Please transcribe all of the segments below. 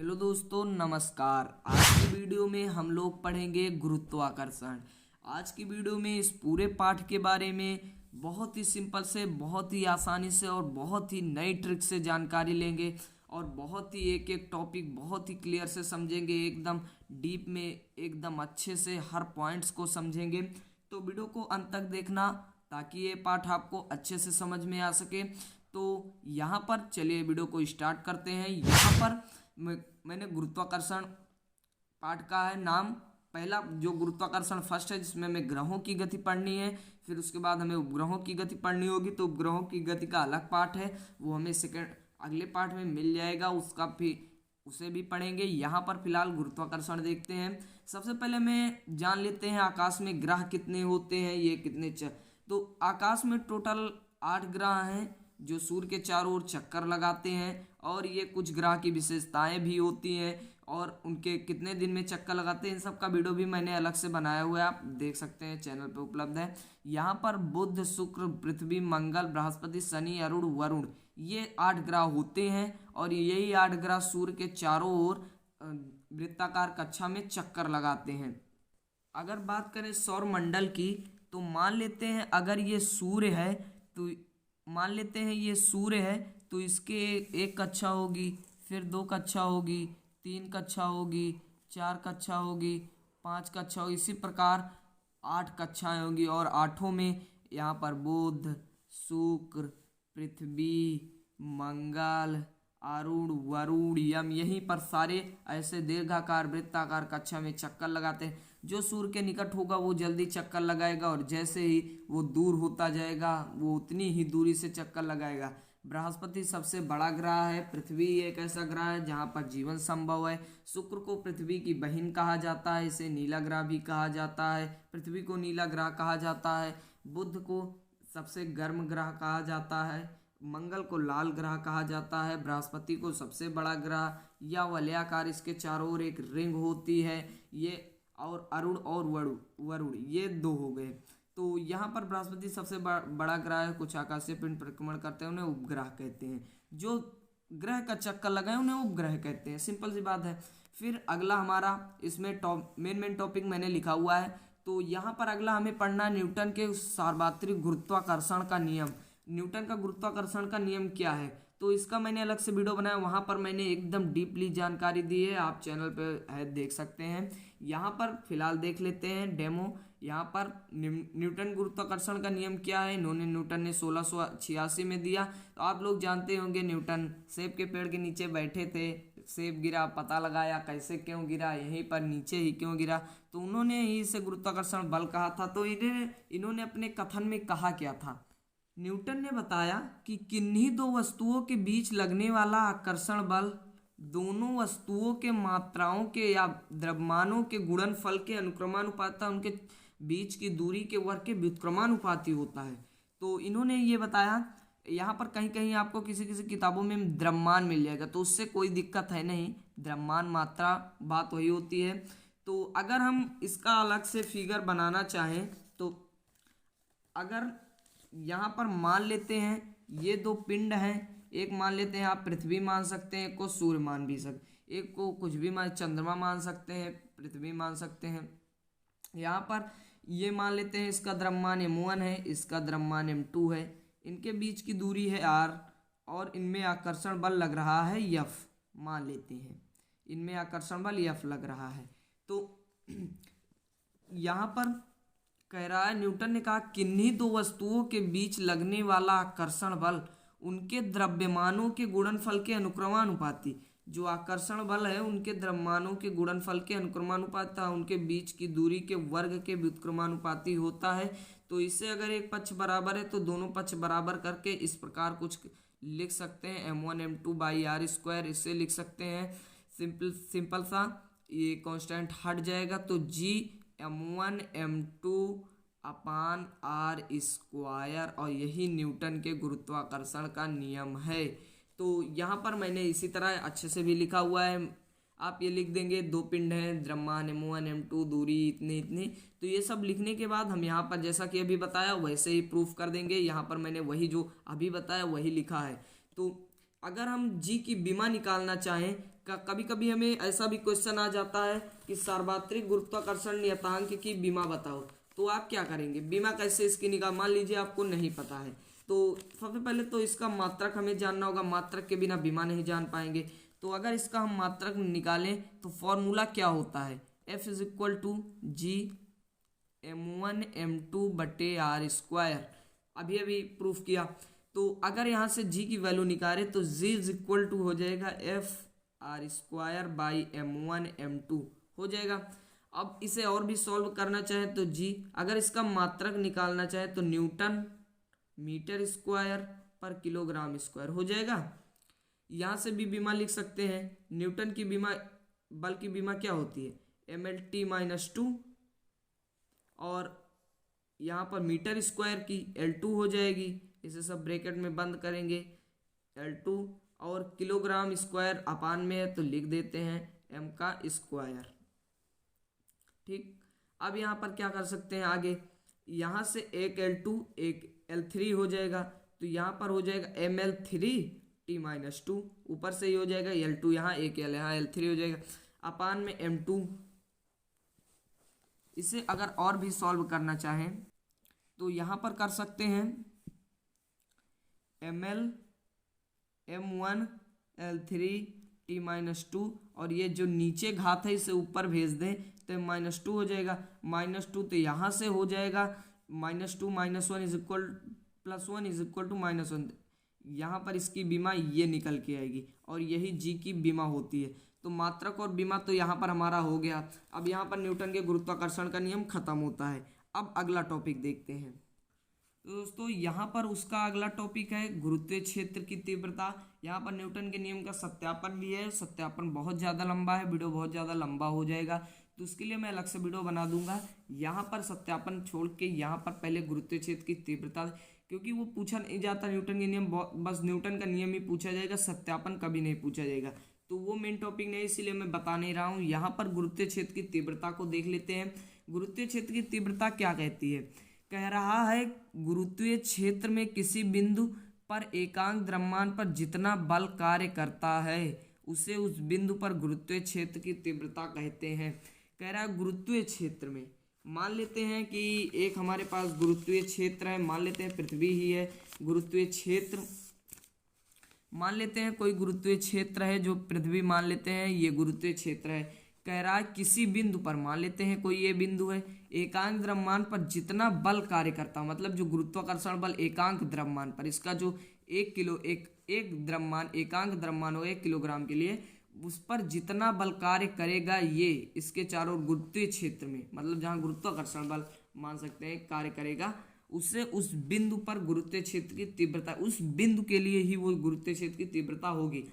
Hello दोस्तों, नमस्कार। आज की वीडियो में हम लोग पढ़ेंगे गुरुत्वाकर्षण। आज की वीडियो में इस पूरे पाठ के बारे में बहुत ही सिंपल से, बहुत ही आसानी से और बहुत ही नई ट्रिक से जानकारी लेंगे और बहुत ही एक एक टॉपिक बहुत ही क्लियर से समझेंगे, एकदम डीप में, एकदम अच्छे से हर पॉइंट्स को समझेंगे। तो वीडियो को अंत तक देखना ताकि ये पाठ आपको अच्छे से समझ में आ सके। तो यहाँ पर चलिए वीडियो को स्टार्ट करते हैं। यहाँ पर मैंने गुरुत्वाकर्षण पाठ का है नाम, पहला जो गुरुत्वाकर्षण फर्स्ट है, जिसमें हमें ग्रहों की गति पढ़नी है। फिर उसके बाद हमें उपग्रहों की गति पढ़नी होगी, तो उपग्रहों की गति का अलग पाठ है, वो हमें सेकंड अगले पाठ में मिल जाएगा, उसका भी उसे भी पढ़ेंगे। यहाँ पर फिलहाल गुरुत्वाकर्षण देखते हैं। सबसे पहले हमें जान लेते हैं आकाश में ग्रह कितने होते हैं, ये कितने तो आकाश में टोटल 8 ग्रह हैं जो सूर्य के चारों ओर चक्कर लगाते हैं, और ये कुछ ग्रह की विशेषताएं भी होती हैं और उनके कितने दिन में चक्कर लगाते हैं, इन सब का वीडियो भी मैंने अलग से बनाया हुआ है, आप देख सकते हैं, चैनल पे उपलब्ध है। यहाँ पर बुध, शुक्र, पृथ्वी, मंगल, बृहस्पति, शनि, अरुण, वरुण, ये 8 ग्रह होते हैं और यही 8 ग्रह सूर्य के चारों ओर वृत्ताकार कक्षा में चक्कर लगाते हैं। अगर बात करें सौर मंडल की, तो मान लेते हैं अगर ये सूर्य है, तो मान लेते हैं ये सूर्य है, तो इसके एक कक्षा होगी, फिर 2 कक्षा होगी, 3 कक्षा होगी, 4 कक्षा होगी, 5 कक्षा होगी, इसी प्रकार 8 कक्षाएं होंगी। और आठों में यहाँ पर बुध, शुक्र, पृथ्वी, मंगल, अरुण, वरुण, यम, यहीं पर सारे ऐसे दीर्घाकार वृत्ताकार कक्षा में चक्कर लगाते हैं। जो सूर्य के निकट होगा वो जल्दी चक्कर लगाएगा, और जैसे ही वो दूर होता जाएगा वो उतनी ही दूरी से चक्कर लगाएगा। बृहस्पति सबसे बड़ा ग्रह है। पृथ्वी एक ऐसा ग्रह है जहाँ पर जीवन संभव है। शुक्र को पृथ्वी की बहन कहा जाता है, इसे नीला ग्रह भी कहा जाता है, पृथ्वी को नीला ग्रह कहा जाता है। बुध को सबसे गर्म ग्रह कहा जाता है, मंगल को लाल ग्रह कहा जाता है, बृहस्पति को सबसे बड़ा ग्रह या वलयाकार, इसके चारों ओर एक रिंग होती है ये, और अरुण और वरुण ये 2 हो गए। तो यहाँ पर बृहस्पति सबसे बड़ा ग्रह है। कुछ आकाशीय पिंड परिक्रमण करते हैं, उन्हें उपग्रह कहते हैं। जो ग्रह का चक्कर लगाए उन्हें उपग्रह कहते हैं, सिंपल सी बात है। फिर अगला हमारा इसमें मेन टॉपिक मैंने लिखा हुआ है। तो यहाँ पर अगला हमें पढ़ना है न्यूटन के सार्वत्रिक गुरुत्वाकर्षण का नियम। न्यूटन का गुरुत्वाकर्षण का नियम क्या है, तो इसका मैंने अलग से वीडियो बनाया, वहां पर मैंने एकदम डीपली जानकारी दी है, आप चैनल पे है देख सकते हैं। यहाँ पर फिलहाल देख लेते हैं डेमो। यहाँ पर न्यूटन गुरुत्वाकर्षण का नियम क्या है, इन्होंने न्यूटन ने 1686 में दिया। तो आप लोग जानते होंगे न्यूटन सेब के पेड़ के नीचे बैठे थे, सेब गिरा, पता लगाया कैसे क्यों गिरा, यहीं पर नीचे ही क्यों गिरा, तो उन्होंने ही इसे गुरुत्वाकर्षण बल कहा था। तो इन्होंने अपने कथन में कहा क्या था, न्यूटन ने बताया कि किन्हीं 2 वस्तुओं के बीच लगने वाला आकर्षण बल दोनों वस्तुओं के मात्राओं के या द्रव्यमानों के गुणनफल के अनुक्रमानुपाती, उनके बीच की दूरी के वर्ग के व्युत्क्रमानुपाती होता है। तो इन्होंने ये बताया, यहाँ पर कहीं कहीं आपको किसी किसी किताबों में द्रव्यमान मिल जाएगा, तो उससे कोई दिक्कत है नहीं, द्रव्यमान मात्रा बात वही होती है। तो अगर हम इसका अलग से फिगर बनाना चाहें, तो अगर यहाँ पर मान लेते हैं ये 2 पिंड हैं, एक मान लेते हैं आप पृथ्वी मान सकते हैं, एक को सूर्य मान भी सकते, एक को कुछ भी मान, चंद्रमा मान सकते हैं, पृथ्वी मान सकते हैं। यहाँ पर ये मान लेते हैं इसका द्रव्यमान m1 है, इसका द्रव्यमान m2 है, इनके बीच की दूरी है r, और इनमें आकर्षण बल लग रहा है F, मान लेते हैं इनमें आकर्षण बल F लग रहा है। तो यहाँ पर कह रहा है, न्यूटन ने कहा किन्हीं 2 वस्तुओं के बीच लगने वाला आकर्षण बल उनके द्रव्यमानों के गुणनफल के अनुक्रमानुपाती, जो आकर्षण बल है उनके द्रव्यमानों के गुणनफल के अनुक्रमानुपाती, उनके बीच की दूरी के वर्ग के व्युत्क्रमानुपाती होता है। तो इससे अगर एक पक्ष बराबर है तो दोनों पक्ष बराबर करके इस प्रकार कुछ लिख सकते हैं, m1 m2 by are square, इससे लिख सकते हैं सिंपल सा, ये कांस्टेंट हट जाएगा, तो g m1 m2 upon R square, और यही न्यूटन के गुरुत्वाकर्षण का नियम है। तो यहाँ पर मैंने इसी तरह अच्छे से भी लिखा हुआ है, आप ये लिख देंगे 2 पिंड हैं, द्रव्यमान m1 m2, दूरी इतनी इतनी, तो ये सब लिखने के बाद हम यहाँ पर जैसा कि अभी बताया वैसे ही प्रूफ कर देंगे। यहाँ पर मैंने वही जो अभी बताया वही लिखा है। तो अगर हम जी की बीमा निकालना चाहें, कभी कभी हमें ऐसा भी क्वेश्चन आ जाता है कि सार्वत्रिक गुरुत्वाकर्षण नियतांक की बीमा बताओ, तो आप क्या करेंगे, बीमा कैसे इसकी निकाल, मान लीजिए आपको नहीं पता है, तो सबसे पहले तो इसका मात्रक हमें जानना होगा, मात्रक के बिना बीमा नहीं जान पाएंगे। तो अगर इसका हम मात्रक निकालें तो फॉर्मूला क्या होता है, F is equal to G M1 M2 बटे आर स्क्वायर, अभी अभी प्रूफ किया। तो अगर यहाँ से जी की वैल्यू निकाले तो जी इज इक्वल टू हो जाएगा F R square by M1 M2 हो जाएगा। अब इसे और भी सॉल्व करना चाहें तो जी, अगर इसका मात्रक निकालना चाहें तो न्यूटन मीटर स्क्वायर पर किलोग्राम स्क्वायर हो जाएगा। यहाँ से भी बीमा लिख सकते हैं, न्यूटन की बीमा, बल की बीमा क्या होती है MLT-2, और यहाँ पर मीटर स्क्वायर की L2 हो जाएगी, इसे सब ब्रैकेट में बंद करेंगे L2, और किलोग्राम स्क्वायर अपान में है तो लिख देते हैं M का स्क्वायर। ठीक, अब यहाँ पर क्या कर सकते हैं आगे, यहाँ से एक L2 एक L3 हो जाएगा, तो यहाँ पर हो जाएगा ML3T-2, ऊपर से ही हो जाएगा L2, यहाँ एक L, यहाँ L3 हो जाएगा, अपान में M2। इसे अगर और भी सॉल्व करना चाहें तो यहाँ पर कर सकते हैं ML M1 L3T-2, और ये जो नीचे घात है इसे ऊपर भेज दें तो -2 हो जाएगा, -2 तो यहाँ से हो जाएगा -2 -1 is equal +1 is equal to -1, यहाँ पर इसकी बीमा ये निकल के आएगी, और यही जी की बीमा होती है। तो मात्रक और बीमा तो यहाँ पर हमारा हो गया। अब यहाँ पर न्यूटन के गुरुत्वाकर्षण का नियम खत्म होता है। अब अगला टॉपिक देखते हैं। तो दोस्तों यहाँ पर उसका अगला टॉपिक है गुरुत्वीय क्षेत्र की तीव्रता। यहाँ पर न्यूटन के नियम का सत्यापन भी है, सत्यापन बहुत ज़्यादा लंबा है, वीडियो बहुत ज़्यादा लंबा हो जाएगा, तो उसके लिए मैं अलग से वीडियो बना दूंगा। यहाँ पर सत्यापन छोड़ के यहाँ पर पहले गुरुत्वीय क्षेत्र की तीव्रता, क्योंकि वो पूछा नहीं जाता न्यूटन के नियम, बस न्यूटन का नियम ही पूछा जाएगा, सत्यापन कभी नहीं पूछा जाएगा, तो वो मेन टॉपिक नहीं, इसीलिए मैं बता नहीं रहा हूँ। यहाँ पर गुरुत्वीय क्षेत्र की तीव्रता को देख लेते हैं। गुरुत्वीय क्षेत्र की तीव्रता क्या कहती है, कह रहा है गुरुत्वीय क्षेत्र में किसी बिंदु पर एकांक द्रव्यमान पर जितना बल कार्य करता है उसे उस बिंदु पर गुरुत्वीय क्षेत्र की तीव्रता कहते हैं। कह रहा है गुरुत्वीय क्षेत्र में, मान लेते हैं कि एक हमारे पास गुरुत्वीय क्षेत्र है, मान लेते हैं पृथ्वी ही है गुरुत्वीय क्षेत्र, मान लेते हैं कोई गुरुत्वीय क्षेत्र है जो पृथ्वी मान लेते हैं ये गुरुत्वीय क्षेत्र है। कह रहा है किसी बिंदु पर, मान लेते हैं कोई ये बिंदु है, एकांक द्रव्यमान पर जितना बल कार्य करता, मतलब जो गुरुत्वाकर्षण बल एकांक द्रव्यमान पर, इसका जो एक द्रव्यमान, एकांक द्रव्यमान हो 1 किलोग्राम के लिए, उस पर जितना बल कार्य करेगा ये इसके चारों गुरुत्वीय क्षेत्र में, मतलब जहाँ गुरुत्वाकर्षण बल मान सकते हैं कार्य करेगा, उससे उस बिंदु पर गुरुत्वीय क्षेत्र की तीव्रता, उस बिंदु के लिए ही वो गुरुत्वीय क्षेत्र की तीव्रता होगी।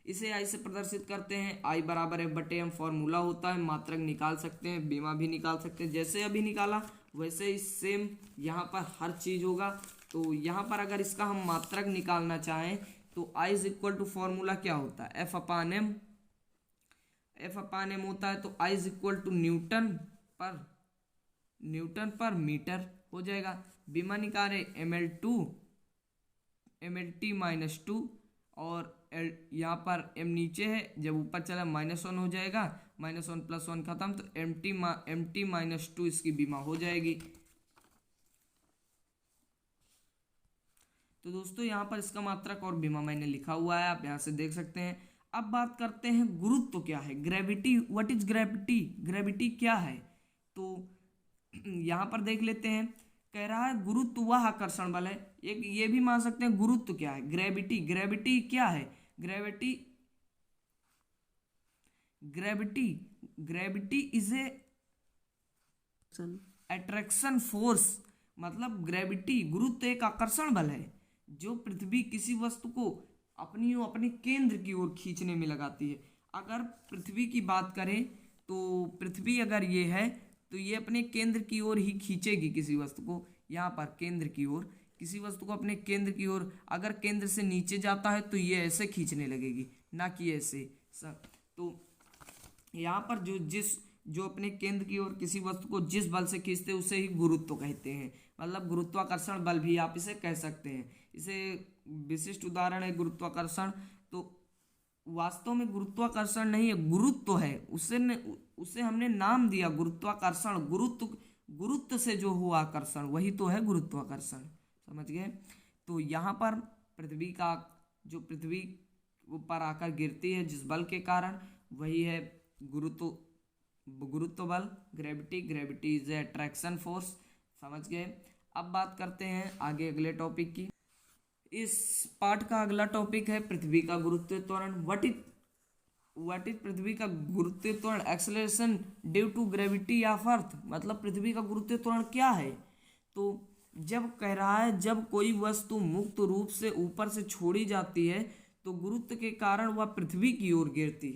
इसे आई से प्रदर्शित करते हैं, I बराबर F/m फॉर्मूला होता है, मात्रक निकाल सकते हैं, बीमा भी निकाल सकते हैं, जैसे अभी निकाला वैसे ही सेम यहाँ पर हर चीज होगा। तो यहाँ पर अगर इसका हम मात्रक निकालना चाहें तो I is equal to formula क्या होता है F/m होता है, तो I is equal to newton पर मीटर हो जाएगा। बीमा निकाले MLT-2, और यहाँ पर m नीचे है, जब ऊपर चला -1 हो जाएगा, -1 + 1 खत्म, तो MT-2 इसकी बीमा हो जाएगी। तो दोस्तों यहाँ पर इसका मात्रक और बीमा मैंने लिखा हुआ है, आप यहाँ से देख सकते हैं। अब बात करते हैं गुरुत्व क्या है, gravity, what is gravity, gravity क्या है, तो यहाँ पर देख लेते हैं। कह रहा है गुरुत्व वह आकर्षण बल है, एक ये भी मान सकते हैं गुरुत्व क्या है, ग्रेविटी, ग्रेविटी क्या है, gravity is a attraction force, मतलब ग्रेविटी, गुरुत्व एक आकर्षण बल है जो पृथ्वी किसी वस्तु को अपने केंद्र की ओर खींचने में लगाती है। अगर पृथ्वी की बात करें तो पृथ्वी अगर ये है तो ये अपने केंद्र की ओर ही खींचेगी किसी वस्तु को, यहाँ पर केंद्र की ओर, किसी वस्तु को अपने केंद्र की ओर, अगर केंद्र से नीचे जाता है तो ये ऐसे खींचने लगेगी, ना कि ऐसे। तो यहाँ पर जो अपने केंद्र की ओर किसी वस्तु को जिस बल से खींचते हैं उसे ही गुरुत्व कहते हैं, मतलब गुरुत्वाकर्षण बल भी आप इसे कह सकते हैं। इसे विशिष्ट उदाहरण है गुरुत्वाकर्षण वास्तव में गुरुत्वाकर्षण नहीं है, गुरुत्व है। उसे हमने नाम दिया गुरुत्वाकर्षण। गुरुत्व से जो हुआ आकर्षण वही तो है गुरुत्वाकर्षण। समझ गए? तो यहाँ पर पृथ्वी ऊपर आकर गिरती है जिस बल के कारण, वही है गुरुत्व बल, ग्रेविटी इज अट्रैक्शन फोर्स। समझ गए? अब बात करते हैं आगे अगले टॉपिक की। इस पार्ट का अगला टॉपिक है पृथ्वी का गुरुत्व त्वरण। व्हाट इज पृथ्वी का गुरुत्व त्वरण? Acceleration due to gravity of earth. मतलब पृथ्वी का गुरुत्व त्वरण क्या है? तो जब कह रहा है जब कोई वस्तु मुक्त रूप से ऊपर से छोड़ी जाती है तो गुरुत्व के कारण वह पृथ्वी की ओर गिरती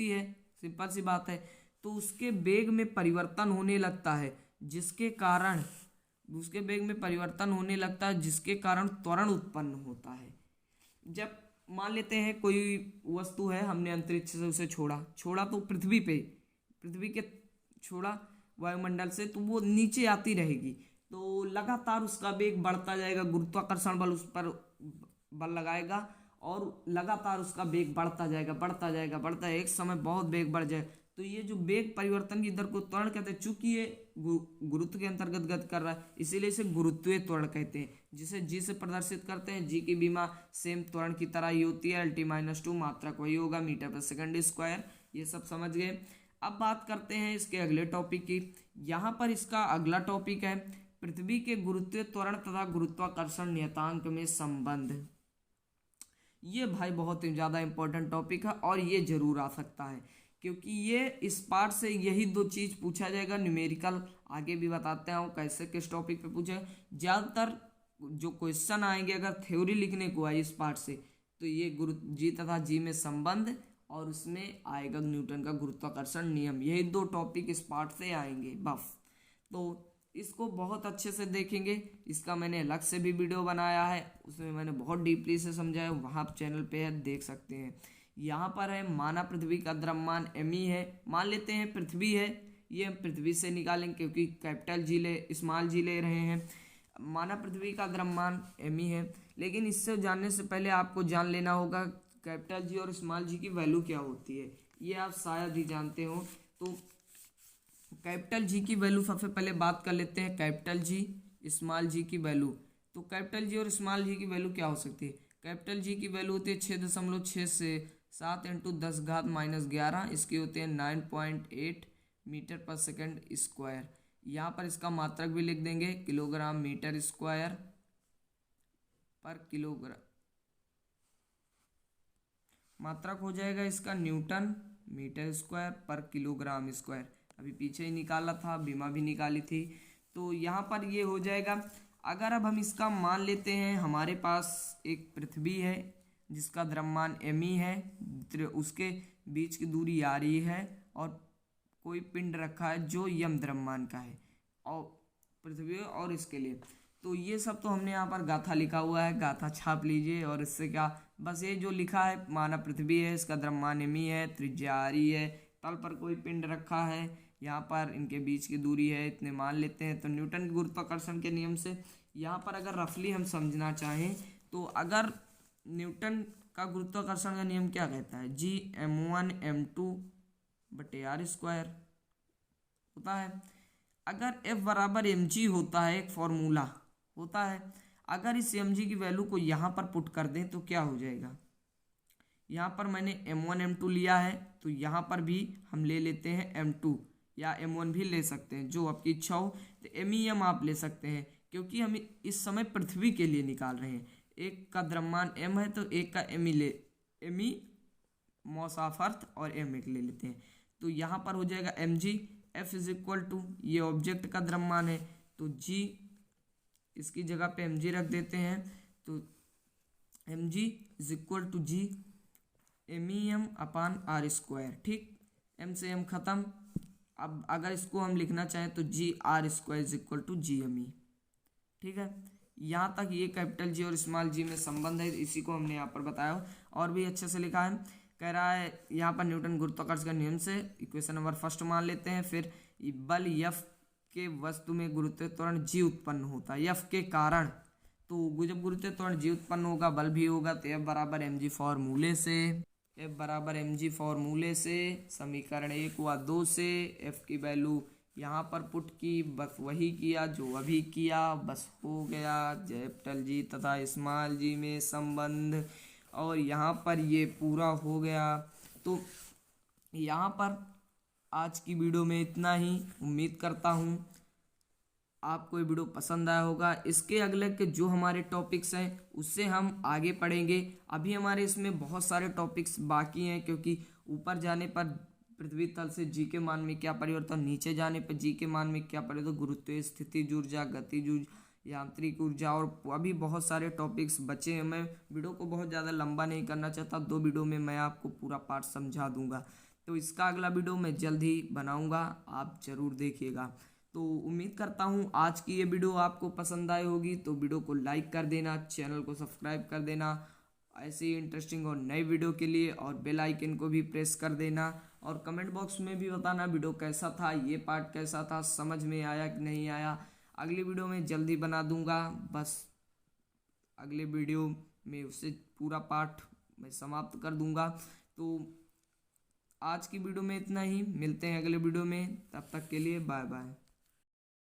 है। सिंपल सी बात है। तो उसके वेग में परिवर्तन होने लगता है जिसके कारण त्वरण उत्पन्न होता है। जब मान लेते हैं कोई वस्तु है, हमने अंतरिक्ष से उसे छोड़ा तो पृथ्वी के छोड़ा वायुमंडल से, तो वो नीचे आती रहेगी, तो लगातार उसका वेग बढ़ता जाएगा। गुरुत्वाकर्षण बल उस पर बल लगाएगा और लगातार उसका वेग बढ़ता जाएगा। एक समय बहुत वेग बढ़ जाए तो ये जो वेग परिवर्तन की दर को त्वरण कहते हैं। चूंकि ये गुरुत्व के अंतर्गत गति कर रहा है इसीलिए इसे गुरुत्वीय त्वरण कहते हैं, जिसे जी से प्रदर्शित करते हैं। जी की बीमा सेम त्वरण की तरह ही होती है, LT-2, मात्रक वही होगा मीटर पर सेकंड स्क्वायर। ये सब समझ गए। अब बात करते हैं इसके अगले टॉपिक की। यहाँ पर इसका अगला टॉपिक है पृथ्वी के गुरुत्वीय त्वरण तथा गुरुत्वाकर्षण नियतांक में संबंध। ये भाई बहुत ही ज़्यादा इंपॉर्टेंट टॉपिक है और ये जरूर आ सकता है, क्योंकि ये इस पार्ट से यही दो चीज़ पूछा जाएगा। न्यूमेरिकल आगे भी बताते हैं कैसे किस टॉपिक पे पूछे। ज़्यादातर जो क्वेश्चन आएंगे अगर थ्योरी लिखने को आए इस पार्ट से, तो ये जी तथा जी में संबंध और उसमें आएगा न्यूटन का गुरुत्वाकर्षण नियम। यही दो टॉपिक इस पार्ट से आएंगे बस। तो इसको बहुत अच्छे से देखेंगे। इसका मैंने अलग से भी वीडियो बनाया है, उसमें मैंने बहुत डीपली से समझाया, वहाँ चैनल पे है, देख सकते हैं। यहाँ पर है माना पृथ्वी का द्रव्यमान me है। मान लेते हैं पृथ्वी है, ये हम पृथ्वी से निकालेंगे क्योंकि स्मॉल जी ले रहे हैं। माना पृथ्वी का द्रव्यमान me है, लेकिन इससे जानने से पहले आपको जान लेना होगा कैपिटल जी और स्मॉल जी की वैल्यू क्या होती है। ये आप शायद ही जानते हो। तो कैपिटल जी की वैल्यू सबसे पहले बात कर लेते हैं, कैपिटल जी स्मॉल जी की वैल्यू। तो कैपिटल जी और स्मॉल जी की वैल्यू क्या हो सकती है? कैपिटल जी की वैल्यू होती है 6.67 इंटू 10⁻⁻11। इसकी होते हैं 9.8 मीटर पर सेकंड स्क्वायर। यहाँ पर इसका मात्रक भी लिख देंगे, किलोग्राम मीटर स्क्वायर पर किलोग्राम। मात्रक हो जाएगा इसका न्यूटन मीटर स्क्वायर पर किलोग्राम स्क्वायर। अभी पीछे ही निकाला था, बीमा भी निकाली थी। तो यहाँ पर ये हो जाएगा। अगर अब हम इसका मान लेते हैं, हमारे पास एक पृथ्वी है जिसका द्रव्यमान me है, उसके बीच की दूरी r है और कोई पिंड रखा है जो यम द्रव्यमान का है और पृथ्वी और इसके लिए। तो ये सब तो हमने यहाँ पर गाथा लिखा हुआ है, गाथा छाप लीजिए। और इससे क्या, बस ये जो लिखा है माना पृथ्वी है, इसका द्रव्यमान me है, त्रिज्या r है, तल पर कोई पिंड रखा है, यहाँ पर इनके बीच की दूरी है, इतने मान लेते हैं। तो न्यूटन के गुरुत्वाकर्षण के नियम से यहाँ पर अगर रफली हम समझना चाहें तो अगर न्यूटन का गुरुत्वाकर्षण का नियम क्या कहता है, G m1m2/r² होता है। अगर F बराबर mg होता है, एक फॉर्मूला होता है, अगर इस mg की वैल्यू को यहाँ पर पुट कर दें तो क्या हो जाएगा। यहाँ पर मैंने m1 m2 लिया है, तो यहाँ पर भी हम ले लेते हैं m2 या m1 भी ले सकते हैं, जो आपकी इच्छा हो। तो m आप ले सकते हैं, क्योंकि हम इस समय पृथ्वी के लिए निकाल रहे हैं। एक का द्रव्यमान m है तो एक का me मॉस ऑफ अर्थ और m एक ले लेते हैं। तो यहाँ पर हो जाएगा mg। F is equal to, ये ऑब्जेक्ट का द्रव्यमान है तो g, इसकी जगह पे mg रख देते हैं। तो mg is equal to g MEM/r²। ठीक, m से m खत्म। अब अगर इसको हम लिखना चाहें तो GR² is equal to GME। ठीक है, यहाँ तक ये कैपिटल जी और स्मॉल जी में संबंध है, इसी को हमने यहाँ पर बताया और भी अच्छे से लिखा है। कह रहा है यहाँ पर न्यूटन गुरुत्वाकर्षण का नियम से इक्वेशन नंबर फर्स्ट मान लेते हैं। फिर बल F के वस्तु में गुरुत्वीय त्वरण G उत्पन्न होता है F के कारण। तो जब गुरुत्वीय त्वरण G उत्पन्न होगा बल भी होगा, तो F बराबर mg फॉर्मूले से F बराबर mg फॉर्मूले से, समीकरण 1 व 2 से F की वैल्यू यहाँ पर पुट की, बस वही किया जो अभी किया, बस हो गया। कैपिटल जी तथा स्मॉल जी में संबंध, और यहाँ पर ये पूरा हो गया। तो यहाँ पर आज की वीडियो में इतना ही। उम्मीद करता हूँ आपको ये वीडियो पसंद आया होगा। इसके अगले के जो हमारे टॉपिक्स हैं उससे हम आगे पढ़ेंगे। अभी हमारे इसमें बहुत सारे टॉपिक्स बाकी हैं, क्योंकि ऊपर जाने पर पृथ्वी तल से जी के मान में क्या परिवर्तन, नीचे जाने पर जी के मान में क्या परिवर्तन, गुरुत्वीय स्थितिज ऊर्जा, गतिज ऊर्जा, यांत्रिक ऊर्जा, और अभी बहुत सारे टॉपिक्स बचे हैं। मैं वीडियो को बहुत ज़्यादा लंबा नहीं करना चाहता, 2 वीडियो में मैं आपको पूरा पाठ समझा दूंगा। तो इसका अगला वीडियो मैं जल्द ही बनाऊंगा, आप ज़रूर देखिएगा। तो उम्मीद करता हूँ आज की ये वीडियो आपको पसंद आई होगी। तो वीडियो को लाइक कर देना, चैनल को सब्सक्राइब कर देना ऐसे ही इंटरेस्टिंग और नई वीडियो के लिए, और बेल आइकन को भी प्रेस कर देना, और कमेंट बॉक्स में भी बताना वीडियो कैसा था, ये पार्ट कैसा था, समझ में आया कि नहीं आया। अगली वीडियो में जल्दी बना दूंगा, बस अगले वीडियो में उससे पूरा पाठ मैं समाप्त कर दूंगा। तो आज की वीडियो में इतना ही, मिलते हैं अगले वीडियो में, तब तक के लिए बाय बाय।